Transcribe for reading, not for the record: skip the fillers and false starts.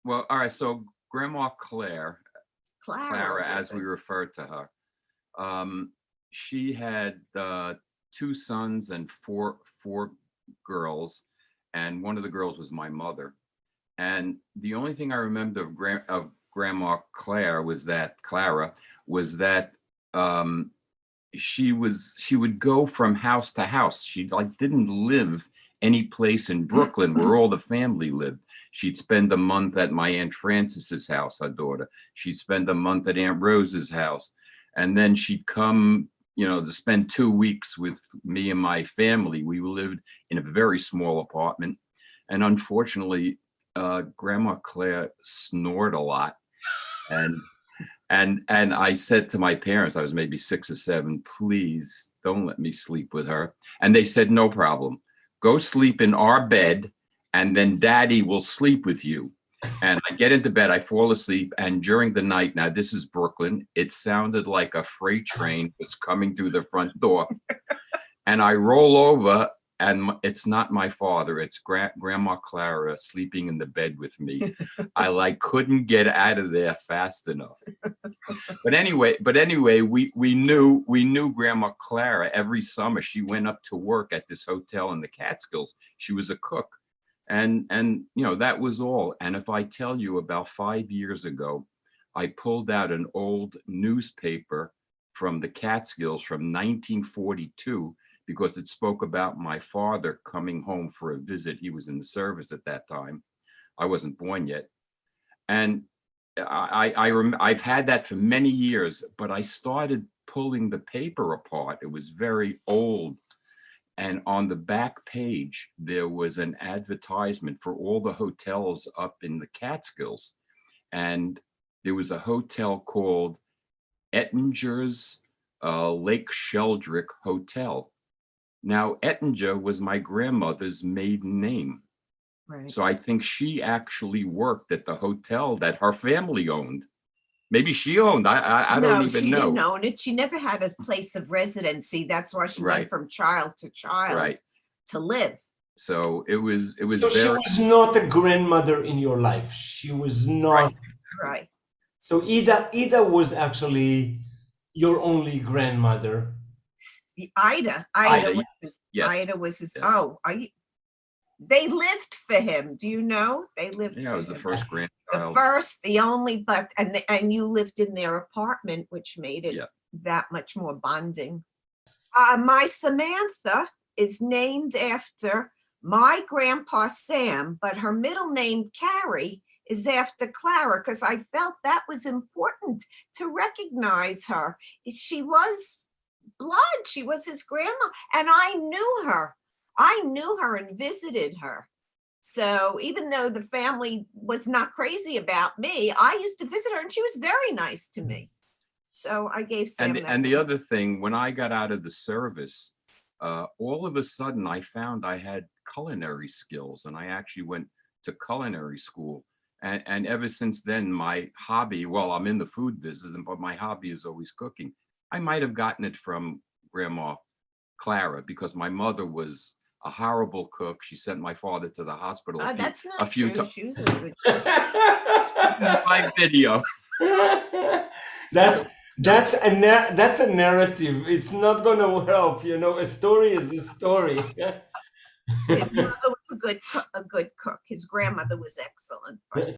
Well, all right. So Grandma Clara Clara, was as we it? refer to her, um, she had two sons and four girls, and one of the girls was my mother. And the only thing I remember of Grandma Clara was that um, she would go from house to house. She like didn't live any place in Brooklyn where all the family lived. She'd spend a month at my Aunt Frances's house, her daughter. She'd spend a month at Aunt Rose's house. And then she'd come, to spend 2 weeks with me and my family. We lived in a very small apartment. And unfortunately, Grandma Claire snored a lot. And and I said to my parents, I was maybe 6 or 7, please don't let me sleep with her. And they said, no problem. Go sleep in our bed, and then Daddy will sleep with you. And I get into bed, I fall asleep, and during the night, now this is Brooklyn, it sounded like a freight train was coming through the front door. And I roll over, and it's not my father, it's Grandma Clara sleeping in the bed with me. I like couldn't get out of there fast enough. But anyway, we knew Grandma Clara. Every summer she went up to work at this hotel in the Catskills. She was a cook. And that was all. And if I tell you, about 5 years ago, I pulled out an old newspaper from the Catskills from 1942 because it spoke about my father coming home for a visit. He was in the service at that time. I wasn't born yet. And I've had that for many years, but I started pulling the paper apart. It was very old. And on the back page, there was an advertisement for all the hotels up in the Catskills. And there was a hotel called Ettinger's Lake Sheldrick Hotel. Now, Ettinger was my grandmother's maiden name. Right. So I think she actually worked at the hotel that her family owned. Maybe she owned. I don't No, even she didn't know. own it. She never had a place of residency. That's why she went Right, from child to child right. to live. So it was So she very was not a grandmother in your life. She was not. right. Right. So Ida was actually your only grandmother. Ida. Ida, yes, yes, Ida was his. yes. Oh, they lived for him. Do you know? They lived Yeah, I for was the him. first The grandchild. first, the only, but and you lived in their apartment, which made it Yeah. that much more bonding. My Samantha is named after my grandpa Sam, but her middle name Carrie is after Clara because I felt that was important to recognize her. She was blood. She was his grandma, and I knew her. I knew her and visited her. So even though the family was not crazy about me, I used to visit her, and she was very nice to me. So I gave And Sam that and the name. other thing, when I got out of the service, all of a sudden I found I had culinary skills, and I actually went to culinary school. And ever since then, my hobby, well, I'm in the food business, but my hobby is always cooking. I might have gotten it from Grandma Clara because my mother was a horrible cook. She sent my father to the hospital That's a not few true. times. She was a good cook. This is my video. that's that's a narrative. It's not gonna help. A story is a story. His mother was a good cook. His grandmother was excellent, but